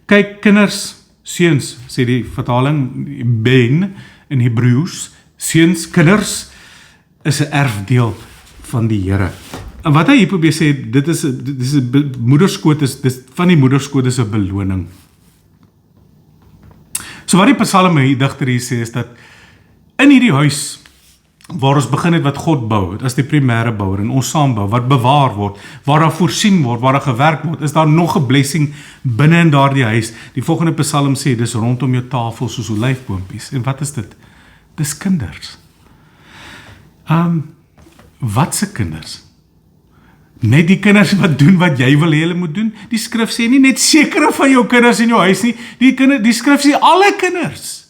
Kyk, kinders, seuns, sê die vertaling ben in Hebreëus, seuns, kinders is 'n erfdeel van die Here. En wat hy hier probeer sê, dit is moederskoot is van die moederskoot is 'n beloning. So wat die psalmdigter hier sê is dat in hierdie huis waar ons begin het wat God bou, as die primêre bouer en ons saam bou, wat bewaar word, waar daar voorsien word, waar daar gewerk word, is daar nog 'n blessing binne in daardie huis. Die volgende Psalm sê, dis rondom jou tafel soos olyfboompies. En wat is dit? Dis kinders. Wat se kinders? Net die kinders wat doen wat jy wil hê hulle moet doen. Die skrif sê nie net sekere van jou kinders in jou huis nie. Die skrif sê alle kinders.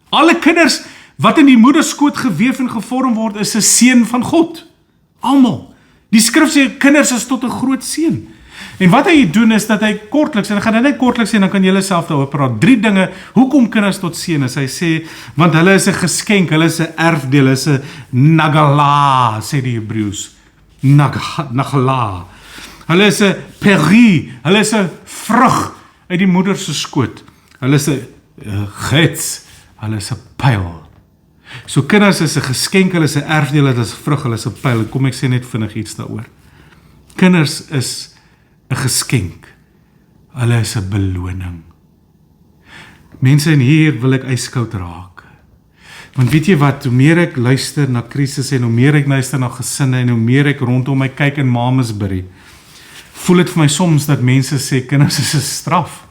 Alle kinders wat in die moederskoot geweef en gevorm word, is 'n seën van God. Almal. Die skrif sê kinders is tot 'n groot seën. En wat hy doen is dat hy kortliks, en ek gaan dit net kortliks sê, dan kan julle self daaroor praat. 3 dinge, hoekom kinders tot seën is. Hy sê, want hulle is 'n geskenk, hulle is 'n erfdeel, hulle is 'n nagala, sê die Hebreëus. Nagala. Hulle is 'n peri, hulle is 'n vrug uit die moeder se skoot. Hulle is 'n gets, hulle is 'n pyl. So kinders is 'n geskenk, hulle is 'n erfdeel, hulle is 'n vrug, hulle is 'n pyl. Kom ek sê net vinnig iets daaroor. Kinders is 'n geskenk. Hulle is 'n beloning. Mense, en hier wil ek yskoud raak. Want weet jy wat, hoe meer ek luister na krisisse en hoe meer ek luister na gesinne en hoe meer ek rondom my kyk in Mamasbury, voel dit vir my soms dat mense sê kinders is 'n straf.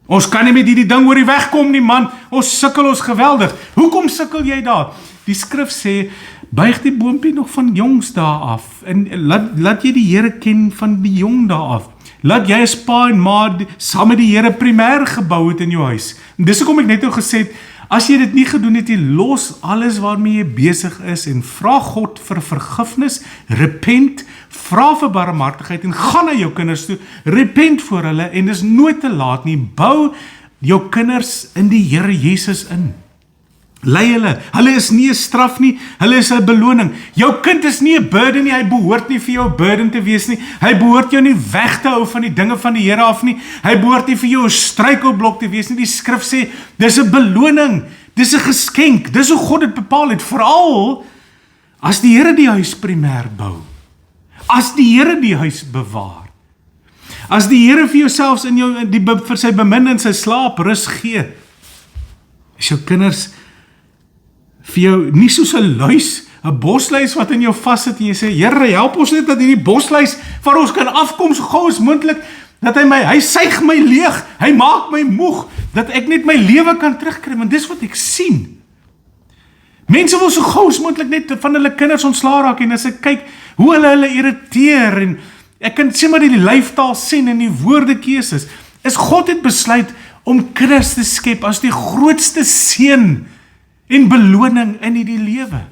Ons kan nie met hierdie ding oor die weg kom nie, man. Ons sukkel ons geweldig. Hoekom sukkel jy daar? Die skrif sê, buig die boompie nog van jongs daar af en laat jy die Here ken van die jong daar af. Laat jy as pa en ma saam met die Here primêr gebou het in jou huis. En dis hoekom ek net nou gesê het, as jy dit nie gedoen het, jy los alles waarmee jy besig is en vra God vir vergifnis, repent, vra vir barmhartigheid en gaan na jou kinders toe, repent voor hulle en dis nooit te laat nie, bou jou kinders in die Here Jesus in. Lei hulle is nie 'n straf nie, hulle is 'n beloning. Jou kind is nie 'n burden nie, hy behoort nie vir jou 'n burden te wees nie, hy behoort jou nie weg te hou van die dinge van die Here af nie, hy behoort nie vir jou 'n struikelblok te wees nie. Die skrif sê, dis 'n beloning, dis 'n geskenk, dis hoe God dit bepaal het, veral as die Here die huis primêr bou, as die Here die huis bewaar, as die Here vir jouself in jou, vir sy bemin en sy slaap rus gee, is jou kinders vir jou nie soos 'n luis, 'n bosluis wat in jou vassit en jy sê, Here, help ons net dat hierdie bosluis van ons kan afkom so gou as moontlik, dat hy suig my leeg, hy maak my moeg, dat ek net my lewe kan terugkry, want dis wat ek sien. Mense wil so gou as moontlik net van hulle kinders ontslaa raak, en as ek kyk hoe hulle irriteer, en ek kan sê maar die lyftaal sien en die woordekeuses, is God het besluit om kinders te skep as die grootste seën en beloning in die lewe.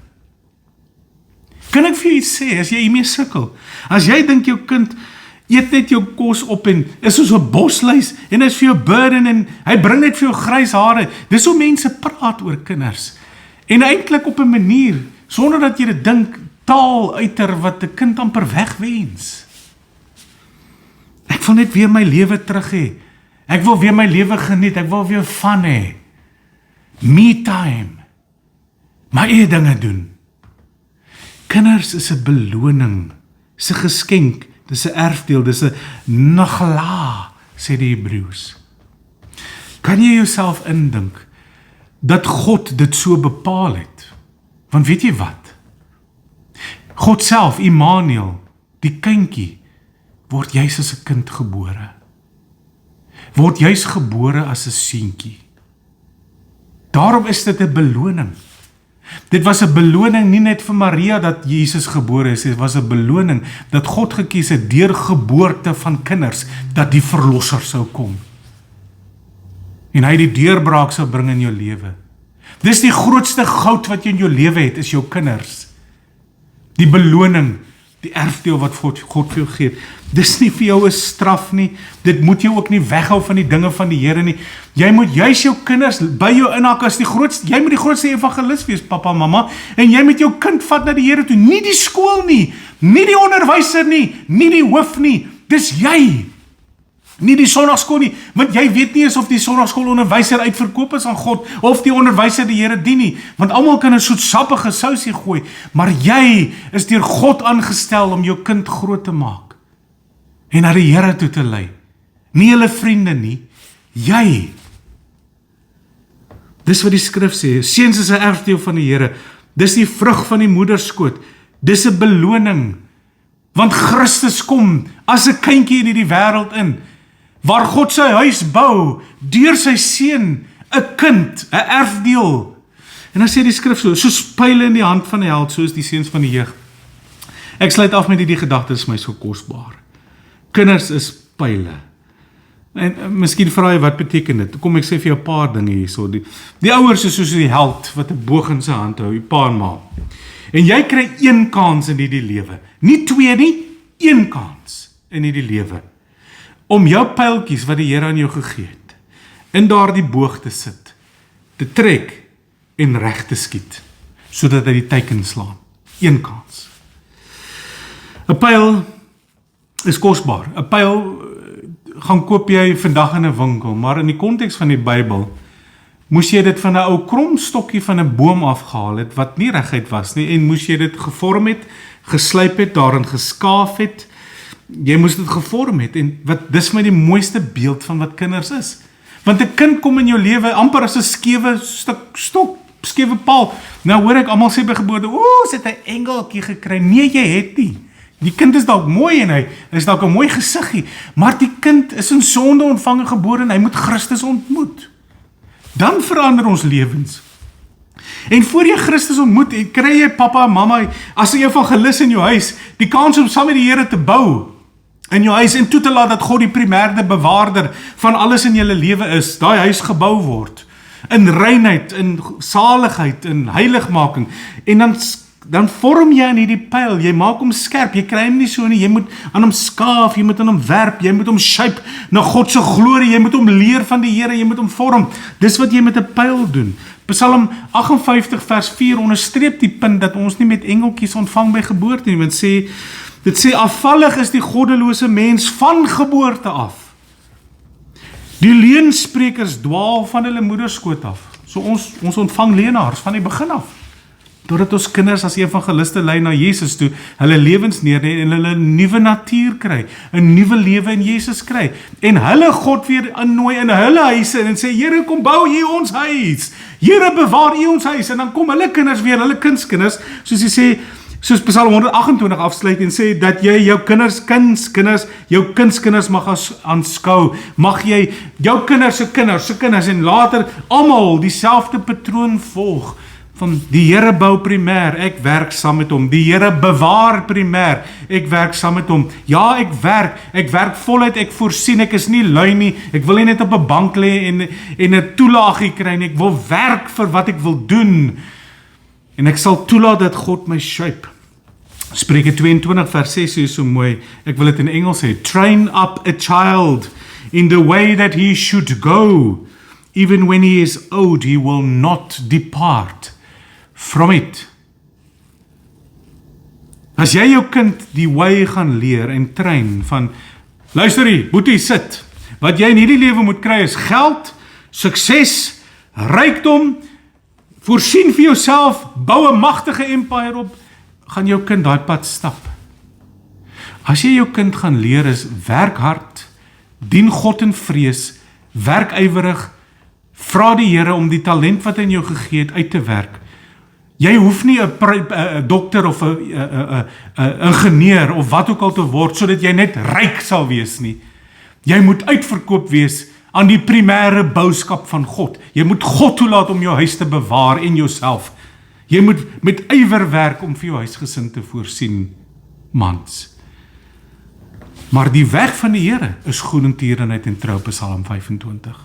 Kan ek vir jou iets sê, as jy hiermee sukkel, as jy dink jou kind eet net jou kos op en is soos 'n bosluis en is vir jou burden en hy bring net vir jou grys hare, dis hoe mense praat oor kinders. En eintlik op 'n manier, sonder dat jy dit dink, taal uiter wat 'n kind amper wegwens. Ek wil net weer my lewe terug hê. Ek wil weer my lewe geniet, ek wil weer van hê. Me time. My eie dinge doen. Kinders is 'n beloning, is 'n geskenk, dis 'n erfdeel, dis 'n nagla, sê die Hebreëus. Kan jy jouself indink dat God dit so bepaal het? Want weet jy wat? God self, Immanuel, die kindjie, word juis as 'n kind gebore. Word juis gebore as 'n seentjie. Daarom is dit 'n beloning. Dit was 'n beloning nie net vir Maria dat Jesus gebore is, dit was 'n beloning dat God gekies het deur geboorte van kinders, dat die verlosser sou kom. En hy die deurbraak sou bring in jou lewe. Dis die grootste goud wat jy in jou lewe het, is jou kinders. Die beloning, die erfdeel wat God vir jou gee. Dis nie vir jou 'n straf nie, dit moet jou ook nie weghou van die dinge van die Here nie. Jy moet juis jou kinders by jou inhak as die grootste, jy moet die grootste evangelis wees, papa, mamma, en jy moet jou kind vat na die Here toe, nie die skool nie, nie die onderwyser nie, nie die hoof nie, dis jy. Nie die sonnaarskool nie, want jy weet nie eens of die sonnaarskool onderwyser uitverkoop is aan God, of die onderwyser die Here dien nie, want almal kan 'n soetsappige sousie gooi, maar jy is deur God aangestel om jou kind groot te maak, en na die Here toe te lei, nie hulle vriende nie, jy. Dis wat die skrif sê, seuns is 'n erfdeel van die Here, Dis die vrug van die moederskoot. Dis 'n beloning. Want Christus kom as 'n kindjie in hierdie wêreld in, waar God sy huis bou, deur sy seun, 'n kind, 'n erfdeel. En dan sê die skrif so, soos pyle in die hand van die held, soos die seuns van die jeug. Ek sluit af met hierdie gedagte, is my so kosbaar. Kinders is pyle. En miskien vra jy, wat beteken dit? Kom ek sê vir jou 'n paar dinge hierso. Die ouers is soos die held wat 'n boog in sy hand hou, die pa en ma. En jy kry een kans in hierdie lewe. Nie twee nie, een kans in hierdie lewe. Om jou pyltjies wat die Here aan jou gegee het, in daardie boog te sit, te trek en reg te skiet, sodat hy die teiken slaan. Een kans. 'n Pyl is kosbaar. 'n Pyl gaan koop jy vandag in 'n winkel, maar in die konteks van die Bybel, moes jy dit van 'n ou kromstokkie van 'n boom afgehaal het, wat nie reguit was nie, en moes jy dit gevorm het, geslyp het, daarin geskaaf het, jy moes dit gevorm het, en dis my die mooiste beeld van wat kinders is. Want 'n kind kom in jou lewe amper as 'n skewe stok, skewe paal. Nou hoor ek almal sê by geboorte, sit 'n engeltjie gekry. Nee, jy het nie. Die kind is dalk mooi en hy is dalk 'n mooi gesiggie, maar die kind is in sonde ontvang en gebore en hy moet Christus ontmoet. Dan verander ons lewens. En voor jy Christus ontmoet, kry jy pappa en mamma, as 'n evangelis in jou huis, die kans om saam met die Here te bou in jou huis en toe te laat dat God die primêre bewaarder van alles in julle lewe is, daai huis gebou word in reinheid, in saligheid, in heiligmaking. En dan vorm jy aan hierdie pyl, jy maak hom skerp, jy kry hom nie so nie, jy moet aan hom skaaf, jy moet aan hom werp, jy moet hom shape na God se glorie, jy moet hom leer van die Here, jy moet hom vorm. Dis wat jy met 'n pyl doen. Psalm 58 vers 4 onderstreep die punt dat ons nie met engeltjies ontvang by geboorte nie, want dit sê afvallig is die goddelose mens van geboorte af. Die leuensprekers dwaal van hulle moederskoot af. So ons ontvang leenaars van die begin af. Doordat ons kinders as evangeliste lei na Jesus toe, hulle lewens neerlê en hulle 'n nuwe natuur kry, 'n nuwe lewe in Jesus kry. En hulle God weer innooi in hulle huise en sê, Here, kom bou U ons huis. Here, bewaar U ons huis. En dan kom hulle kinders weer, hulle kindskinders, soos hy sê, soos Psalm 128 afsluit en sê, dat jy jou jou kindskinders mag aanskou, mag jy jou kinders se kinders en later almal dieselfde patroon volg, van die Here bou primêr, ek werk saam met hom, die Here bewaar primêr, ek werk saam met hom, ja ek werk voluit, ek voorsien, ek is nie lui nie, ek wil nie net op 'n bank lê en 'n toelaagie kry nie, ek wil werk vir wat ek wil doen, en ek sal toelaat dat God my shape. Spreuke 22 vers 6 is so mooi, ek wil dit in Engels sê, train up a child in the way that he should go, even when he is old, he will not depart from it. As jy jou kind die way gaan leer en train van, luister hier, boetie, sit, wat jy in hierdie lewe moet kry is geld, sukses, rykdom, voorsien vir jouself, bou 'n magtige empire op, gaan jou kind daai pad stap. As jy jou kind gaan leer is, werk hard, dien God in vrees, werk ywerig, vra die Here om die talent wat hy in jou gegee het uit te werk. Jy hoef nie 'n dokter of 'n ingenieur of wat ook al te word, sodat jy net ryk sal wees nie. Jy moet uitverkoop wees aan die primêre bouskap van God. Jy moet God toelaat om jou huis te bewaar en jouself. Jy moet met ywer werk om vir jou huisgesin te voorsien, mans. Maar die weg van die Here is goedertierenheid en trou, Psalm 25.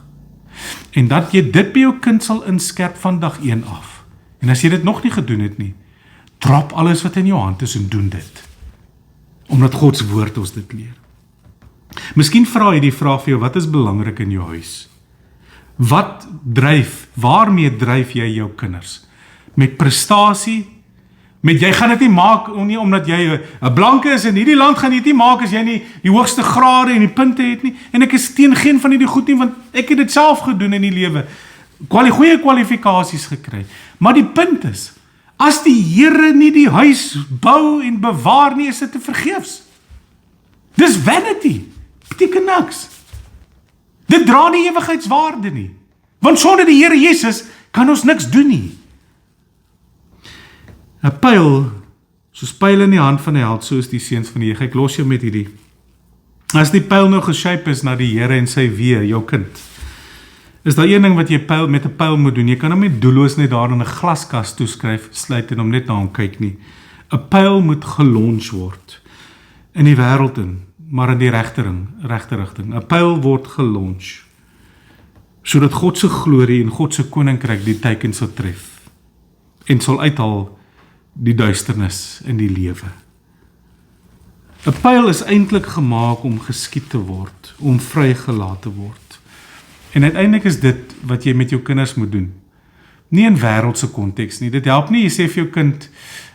En dat jy dit by jou kind sal inskerp van dag 1 af. En as jy dit nog nie gedoen het nie, trap alles wat in jou hand is en doen dit. Omdat Gods woord ons dit leer. Miskien vra jy die vraag vir jou, wat is belangrik in jou huis? Waarmee dryf jy jou kinders? Met prestasie? Met jy gaan dit nie maak, nie omdat jy 'n blanke is in hierdie land, gaan jy dit nie maak as jy nie die hoogste grade en die punte het nie. En ek is teen geen van hierdie goed nie, want ek het dit self gedoen in die lewe. Goeie kwalifikasies gekry. Maar die punt is, as die Here nie die huis bou en bewaar nie, is dit te vergeefs. Dis vanity. Beteken niks. Dit dra nie ewigheidswaarde nie. Want sonder die Here Jesus kan ons niks doen nie. 'n pyl, soos pyl in die hand van die held, so is die seuns van die Here. Ek los jou met hierdie. As die pyl nou geshape is na die Here en sy weë, jou kind, is daar een ding wat jy met 'n pyl moet doen. Jy kan hom nie doelloos net daar in 'n glaskas toeskryf, sluit en hom net na hom kyk nie. 'n Pyl moet gelons word in die wêreld in, maar in die regte rigting. 'n Pyl word gelons sodat God se glorie en God se koninkryk die teiken sal tref en sal uithaal die duisternis in die lewe. 'n Pyl is eintlik gemaak om geskiet te word, om vrygelaat te word. En uiteindelik is dit wat jy met jou kinders moet doen. Nie in wêreldse konteks nie. Dit help nie, jy sê vir jou kind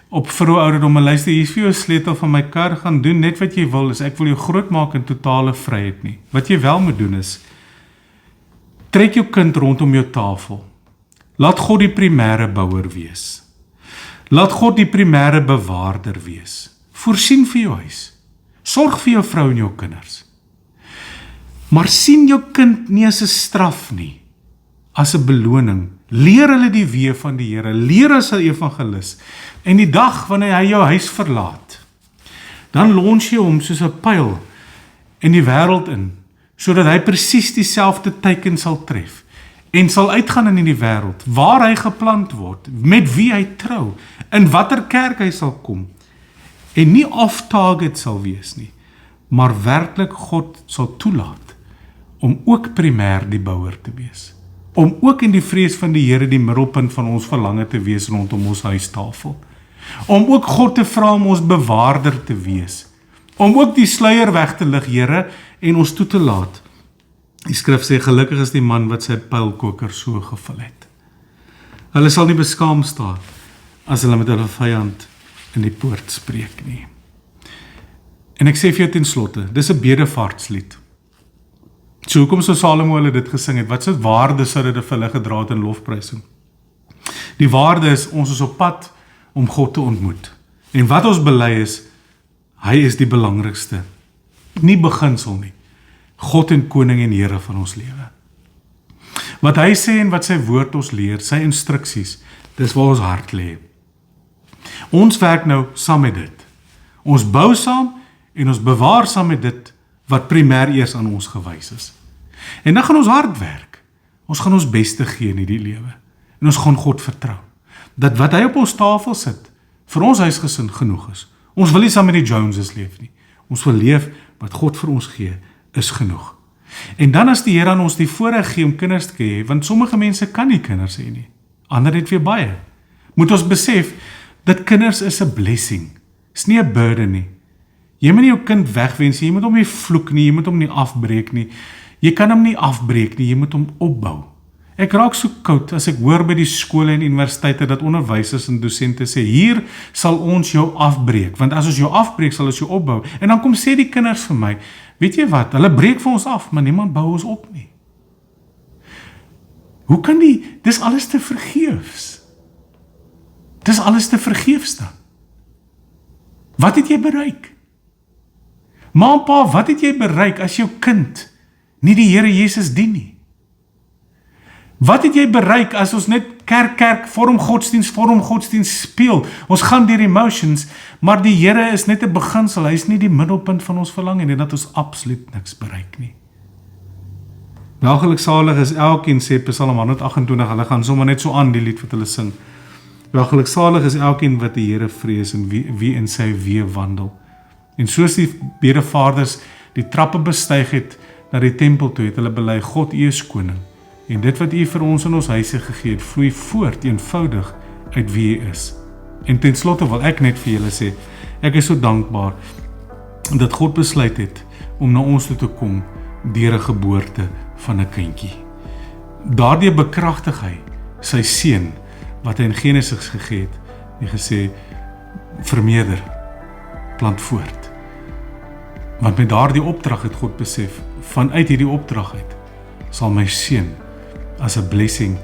op vroeë ouderdom, luister, hier is vir jou 'n sleutel van my kar, gaan doen net wat jy wil, ek wil jou groot maak in totale vryheid nie. Wat jy wel moet doen is, trek jou kind rondom jou tafel. Laat God die primêre bouer wees. Laat God die primêre bewaarder wees. Voorsien vir jou huis. Sorg vir jou vrou en jou kinders. Maar sien jou kind nie as 'n straf nie, as 'n beloning. Leer hulle die weë van die Here, leer as 'n evangelis. En die dag wanneer hy jou huis verlaat, dan lons jy hom soos 'n pyl in die wêreld in, sodat hy presies dieselfde teiken sal tref en sal uitgaan in die wêreld waar hy geplant word, met wie hy trou, in watter kerk hy sal kom en nie off-target sal wees nie, maar werklik God sal toelaat om ook primêr die bouer te wees. Om ook in die vrees van die Here die middelpunt van ons verlange te wees rondom ons huistafel. Om ook God te vra om ons bewaarder te wees. Om ook die sluier weg te lig, Here, en ons toe te laat. Die skrif sê, gelukkig is die man wat sy pylkoker so gevul het. Hulle sal nie beskaam staan as hulle met hulle vyand in die poort spreek nie. En ek sê vir jou ten slotte, dis 'n bedevaartslied. So hoekom sou Salomo hulle dit gesing het? Wat se waarde sou dit vir hulle gedra het in lofprysing? Die waarde is, ons is op pad om God te ontmoet. En wat ons bely is, hy is die belangrikste. Nie beginsel nie. God en koning en Here van ons lewe. Wat hy sê en wat sy woord ons leer, sy instruksies, dis waar ons hart lê. Ons werk nou saam met dit. Ons bou saam en ons bewaar saam met dit wat primêr eers aan ons gewys is. En dan gaan ons hard werk. Ons gaan ons beste gee in die lewe. En ons gaan God vertrou. Dat wat hy op ons tafel sit, vir ons huisgesin genoeg is. Ons wil nie saam met die Joneses leef nie. Ons wil leef wat God vir ons gee, is genoeg. En dan as die Here aan ons die voorreg gee om kinders te hê, want sommige mense kan nie kinders hê nie. Ander het weer baie. Moet ons besef, dat kinders is 'n blessing. Is nie 'n burden nie. Jy moet nie jou kind wegwens, jy moet hom nie vloek nie, jy moet hom nie afbreek nie. Jy kan hom nie afbreek nie, jy moet hom opbou. Ek raak so koud as ek hoor by die skole en universiteite dat onderwysers en dosente sê, hier sal ons jou afbreek, want as ons jou afbreek, sal ons jou opbou. En dan kom sê die kinders vir my, weet jy wat, hulle breek vir ons af, maar niemand bou ons op nie. Hoe kan dis alles te vergeefs? Dis alles te vergeefs dan. Wat het jy bereik? Ma en pa, wat het jy bereik as jou kind nie die Here Jesus dien nie? Wat het jy bereik as ons net kerk, vorm godsdienst speel? Ons gaan deur emotions, maar die Here is net 'n beginsel, hy is nie die middelpunt van ons verlang en dat ons absoluut niks bereik nie. Welgeluksalig is elkeen, sê Psalm 128, hulle gaan sommer net so aan die lied wat hulle sing. Welgeluksalig is elkeen wat die Here vrees en wie in sy weë wandel. En soos die bedevaders die trappe bestyg het na die tempel toe, het hulle bely, God, U is koning. En dit wat U vir ons in ons huise gegee het, vloei voort eenvoudig uit wie U is. En ten slotte wil ek net vir julle sê, ek is so dankbaar dat God besluit het om na ons toe te kom deur 'n geboorte van 'n kindjie. Daardeur bekragtig hy sy seun wat hy in Genesis gegee het, en gesê, vermeerder, plant voort. Want met daardie opdrag het God besef, vanuit hierdie opdrag uit, sal my seun as 'n blessing,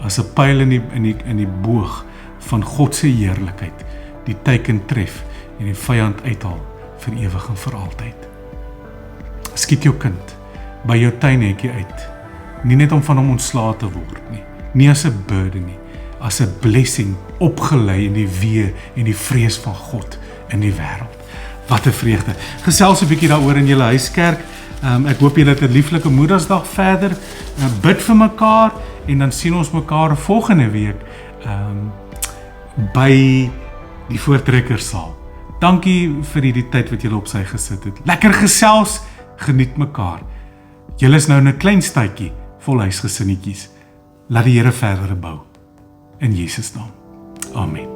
as 'n pyl in die boog van God se heerlikheid, die teiken tref en die vyand uithaal vir ewig en vir altyd. Skiet jou kind by jou tuinhekkie uit, nie net om van hom ontslae te word nie as 'n burden nie, as 'n blessing opgelei in die wee en die vrees van God in die wêreld. Wat 'n vreugde. Gesels 'n bietjie daaroor in julle huiskerk. Ek hoop julle het 'n lieflike Moedersdag verder. Bid vir mekaar en dan sien ons mekaar volgende week by die Voortrekkersaal. Dankie vir die tyd wat julle op sy gesit het. Lekker gesels, geniet mekaar. Julle is nou in 'n klein stadjie vol huisgesinnetjies. Laat die Here verder bou. In Jesus naam. Amen.